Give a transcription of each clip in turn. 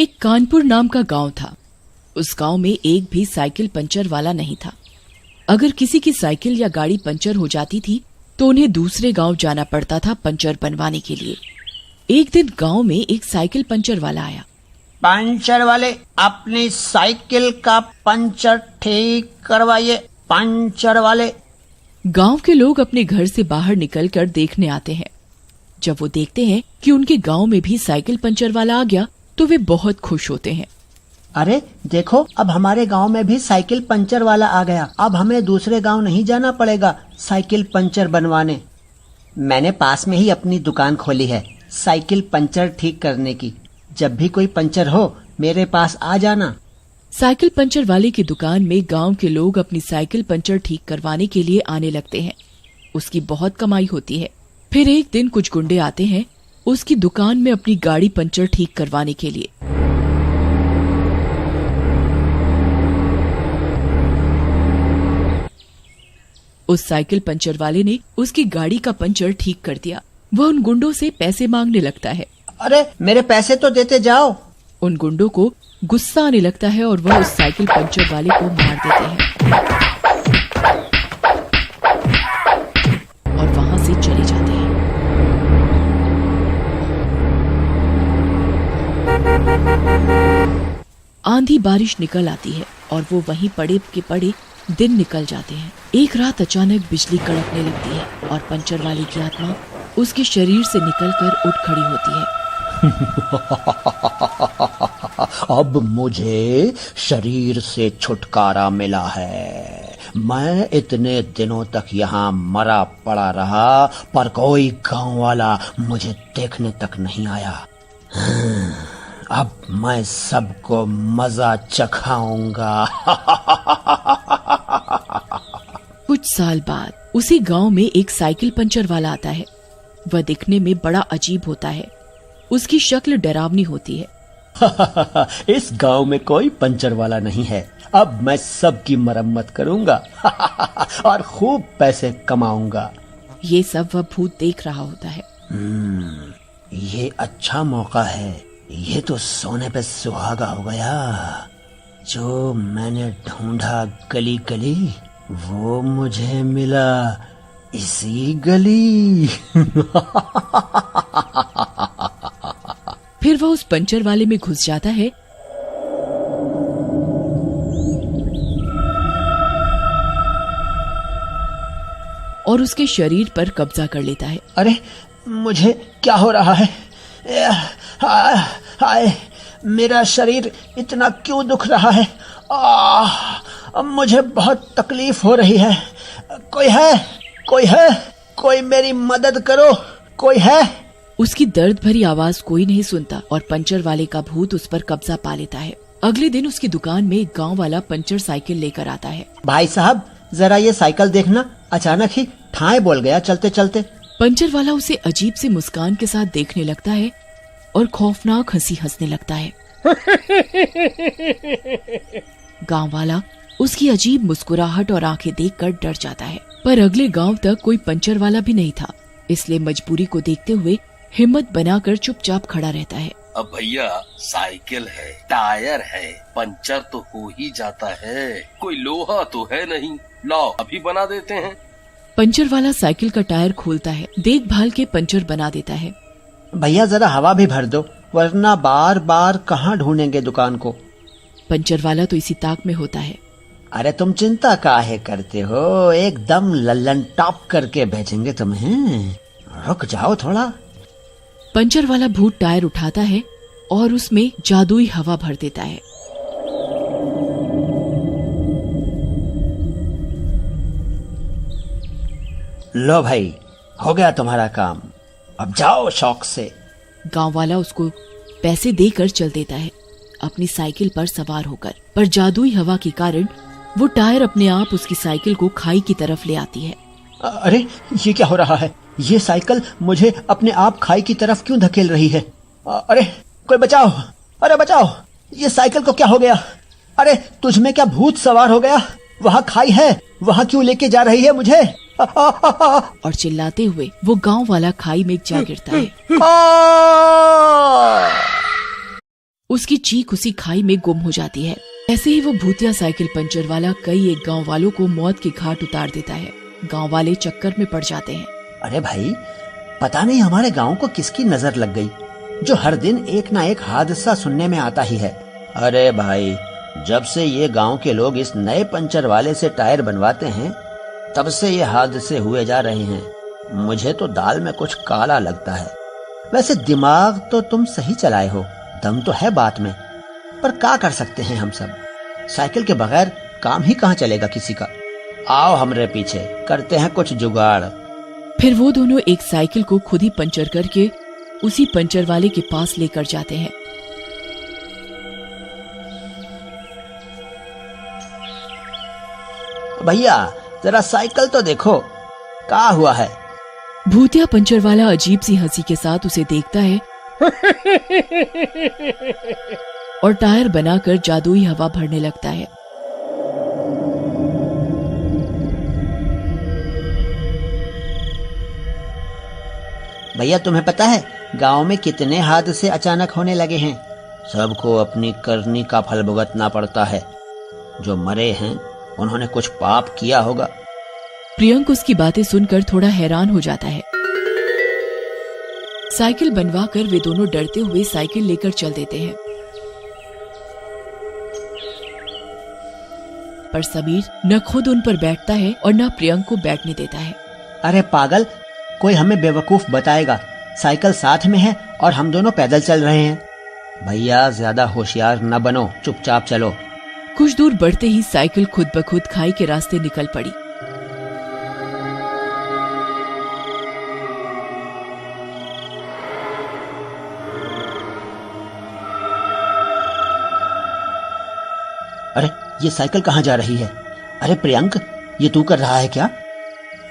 एक कानपुर नाम का गांव था। उस गांव में एक भी साइकिल पंचर वाला नहीं था। अगर किसी की साइकिल या गाड़ी पंचर हो जाती थी तो उन्हें दूसरे गांव जाना पड़ता था पंचर बनवाने के लिए। एक दिन गांव में एक साइकिल पंचर वाला आया। पंचर वाले, अपनी साइकिल का पंचर ठीक करवाइए। पंचर वाले। गांव के लोग अपने घर से बाहर निकलकर देखने आते हैं। जब वो देखते हैं कि उनके गांव में भी साइकिल पंचर वाला आ गया तो वे बहुत खुश होते हैं। अरे देखो, अब हमारे गांव में भी साइकिल पंचर वाला आ गया। अब हमें दूसरे गांव नहीं जाना पड़ेगा साइकिल पंचर बनवाने। मैंने पास में ही अपनी दुकान खोली है साइकिल पंचर ठीक करने की। जब भी कोई पंचर हो मेरे पास आ जाना। साइकिल पंचर वाले की दुकान में गांव के लोग अपनी साइकिल पंचर ठीक करवाने के लिए आने लगते हैं। उसकी बहुत कमाई होती है। फिर एक दिन कुछ गुंडे आते हैं उसकी दुकान में अपनी गाड़ी पंचर ठीक करवाने के लिए। उस साइकिल पंचर वाले ने उसकी गाड़ी का पंचर ठीक कर दिया। वह उन गुंडों से पैसे मांगने लगता है। अरे मेरे पैसे तो देते जाओ। उन गुंडों को गुस्सा आने लगता है और वह उस साइकिल पंचर वाले को मार देते हैं और वहां से चले जाते हैं। आंधी बारिश निकल आती है और वो वहीं पड़े के पड़े दिन निकल जाते हैं। एक रात अचानक बिजली कड़कने लगती है और पंचर वाले की आत्मा उसके शरीर से निकलकर उठ खड़ी होती है। अब मुझे शरीर से छुटकारा मिला है। मैं इतने दिनों तक यहाँ मरा पड़ा रहा पर कोई गांव वाला मुझे देखने तक नहीं आया। अब मैं सबको मजा चखाऊंगा। कुछ साल बाद उसी गांव में एक साइकिल पंचर वाला आता है। वह दिखने में बड़ा अजीब होता है। उसकी शक्ल डरावनी होती है। इस गांव में कोई पंचर वाला नहीं है। अब मैं सबकी मरम्मत करूंगा और खूब पैसे कमाऊंगा। ये सब वह भूत देख रहा होता है। ये अच्छा मौका है। ये तो सोने पे सुहागा हो गया। जो मैंने ढूंढा गली गली वो मुझे मिला इसी गली। फिर वह उस पंचर वाले में घुस जाता है और उसके शरीर पर कब्जा कर लेता है। अरे मुझे क्या हो रहा है? हाय, मेरा शरीर इतना क्यों दुख रहा है? अब मुझे बहुत तकलीफ हो रही है। कोई है? कोई है? कोई मेरी मदद करो। कोई है? उसकी दर्द भरी आवाज कोई नहीं सुनता और पंचर वाले का भूत उस पर कब्जा पा लेता है। अगले दिन उसकी दुकान में एक गांव वाला पंचर साइकिल लेकर आता है। भाई साहब जरा ये साइकिल देखना। अचानक ही ठाए बोल गया चलते चलते। पंचर वाला उसे अजीब सी मुस्कान के साथ देखने लगता है और खौफनाक हंसी हंसने लगता है। गांव वाला उसकी अजीब मुस्कुराहट और आंखें देखकर डर जाता है। पर अगले गांव तक कोई पंचर वाला भी नहीं था, इसलिए मजबूरी को देखते हुए हिम्मत बनाकर चुपचाप खड़ा रहता है। अब भैया साइकिल है, टायर है, पंचर तो हो ही जाता है। कोई लोहा तो है नहीं, लाओ अभी बना देते हैं। पंचर वाला साइकिल का टायर खोलता है, देखभाल के पंचर बना देता है। भैया जरा हवा भी भर दो वरना बार बार कहाँ ढूंढेंगे दुकान को। पंचर वाला तो इसी ताक में होता है। अरे तुम चिंता काहे करते हो? एकदम लल्लन टॉप करके भेजेंगे तुम्हें। रुक जाओ थोड़ा। पंचर वाला भूत टायर उठाता है और उसमें जादुई हवा भर देता है। लो भाई, हो गया तुम्हारा काम। अब जाओ शौक से। गांव वाला उसको पैसे देकर चल देता है अपनी साइकिल पर सवार होकर। पर जादुई हवा के कारण वो टायर अपने आप उसकी साइकिल को खाई की तरफ ले आती है। अरे ये क्या हो रहा है? ये साइकिल मुझे अपने आप खाई की तरफ क्यों धकेल रही है? अरे कोई बचाओ! अरे बचाओ! ये साइकिल को क्या हो गया? अरे तुझ में क्या भूत सवार हो गया? वहाँ खाई है, वहाँ क्यों लेके जा रही है मुझे? और चिल्लाते हुए वो गांव वाला खाई में जा गिरता है। उसकी चीख उसी खाई में गुम हो जाती है। ऐसे ही वो भूतिया साइकिल पंचर वाला कई एक गांव वालों को मौत के घाट उतार देता है। गांव वाले चक्कर में पड़ जाते हैं। अरे भाई, पता नहीं हमारे गांव को किसकी नजर लग गई, जो हर दिन एक ना एक हादसा सुनने में आता ही है। अरे भाई, जब से ये गांव के लोग इस नए पंचर वाले से टायर बनवाते हैं, तब से ये हादसे हुए जा रहे हैं। मुझे तो दाल में कुछ काला लगता है। वैसे दिमाग तो तुम सही चलाए हो, दम तो है बात में, पर क्या कर सकते हैं हम सब। साइकिल के बगैर काम ही कहाँ चलेगा किसी का। आओ हमरे पीछे, करते हैं कुछ जुगाड़। फिर वो दोनों एक साइकिल को खुद ही पंचर करके उसी पंचर वाले के पास लेकर जाते हैं। भैया, जरा साइकिल तो देखो, क्या हुआ है। भूतिया पंचर वाला अजीब सी हंसी के साथ उसे देखता है और टायर बनाकर जादुई हवा भरने लगता है। भैया, तुम्हें पता है गांव में कितने हादसे अचानक होने लगे हैं। सबको अपनी करनी का फल भुगतना पड़ता है। जो मरे हैं उन्होंने कुछ पाप किया होगा। प्रियंक उसकी बातें सुनकर थोड़ा हैरान हो जाता है। साइकिल बनवाकर वे दोनों डरते हुए साइकिल लेकर चल देते हैं। पर समीर न खुद उन पर बैठता है और न प्रियंक को बैठने देता है। अरे पागल, कोई हमें बेवकूफ बताएगा। साइकिल साथ में है और हम दोनों पैदल चल रहे हैं। भैया, ज्यादा होशियार न बनो, चुपचाप चलो। कुछ दूर बढ़ते ही साइकिल खुद ब खुद खाई के रास्ते निकल पड़ी। अरे, ये साइकिल कहाँ जा रही है? अरे प्रियंक, ये तू कर रहा है क्या?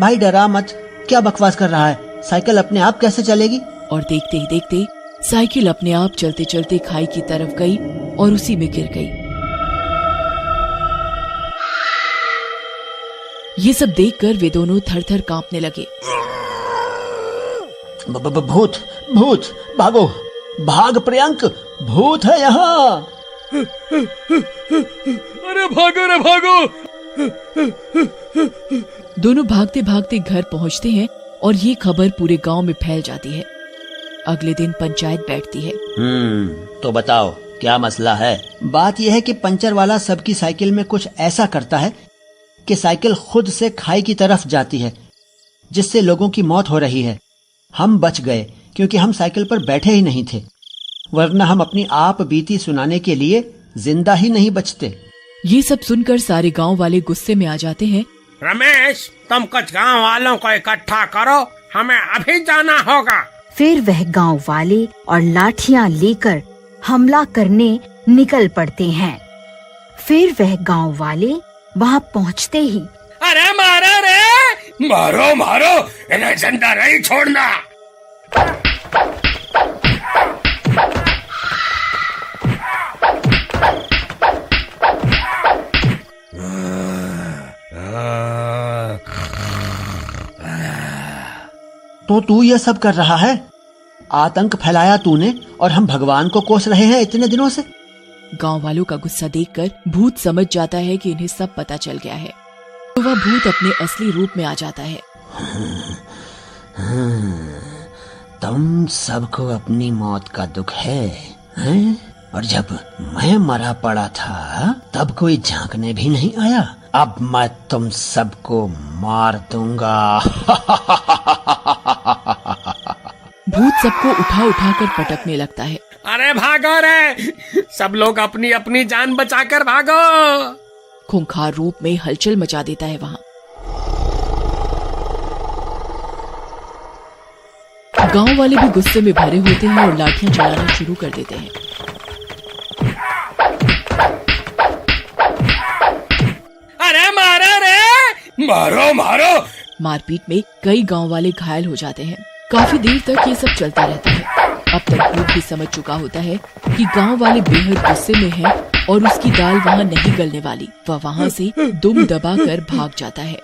भाई डरा मत, क्या बकवास कर रहा है? साइकिल अपने आप कैसे चलेगी? और देखते ही देखते साइकिल अपने आप चलते चलते खाई की तरफ गई और उसी में गिर गई। ये सब देखकर वे दोनों थर थर कांपने लगे। भूत, भूत, भागो, भाग प्रियंक, भूत है यहाँ। अरे भागो रे भागो। दोनों भागते भागते घर पहुंचते हैं और ये खबर पूरे गांव में फैल जाती है। अगले दिन पंचायत बैठती है। तो बताओ क्या मसला है? बात यह है कि पंचर वाला सबकी साइकिल में कुछ ऐसा करता है कि साइकिल खुद से खाई की तरफ जाती है, जिससे लोगों की मौत हो रही है। हम बच गए क्योंकि हम साइकिल पर बैठे ही नहीं थे, वरना हम अपनी आप बीती सुनाने के लिए जिंदा ही नहीं बचते। ये सब सुनकर सारे गांव वाले गुस्से में आ जाते हैं। रमेश, तुम कुछ गांव वालों को इकट्ठा करो, हमें अभी जाना होगा। फिर वह गांव वाले और लाठियां लेकर हमला करने निकल पड़ते हैं। फिर वह गांव वाले वहां पहुंचते ही, अरे मारो रे, मारो मारो, इन्हें जिंदा नहीं छोड़ना। तो तू ये सब कर रहा है? आतंक फैलाया तूने और हम भगवान को कोस रहे हैं इतने दिनों से। गांव वालों का गुस्सा देखकर भूत समझ जाता है कि इन्हें सब पता चल गया है, तो वह भूत अपने असली रूप में आ जाता है। तुम सबको अपनी मौत का दुख है, हैं? और जब मैं मरा पड़ा था तब कोई झांकने भी नहीं आया। अब मैं तुम सबको मार दूंगा। भूत सबको उठा उठा कर पटकने लगता है। अरे भागो रे, सब लोग अपनी अपनी जान बचाकर भागो। खूंखार रूप में हलचल मचा देता है वहाँ। गांव वाले भी गुस्से में भरे होते हैं और लाठियां चलाना शुरू कर देते हैं। अरे मारो रे, मारो मारो। मारपीट में कई गांव वाले घायल हो जाते हैं। काफी देर तक ये सब चलता रहता है। अब तक भूत भी समझ चुका होता है कि गांव वाले बेहद गुस्से में हैं और उसकी दाल वहाँ नहीं गलने वाली। वह वहाँ से दुम दबाकर भाग जाता है।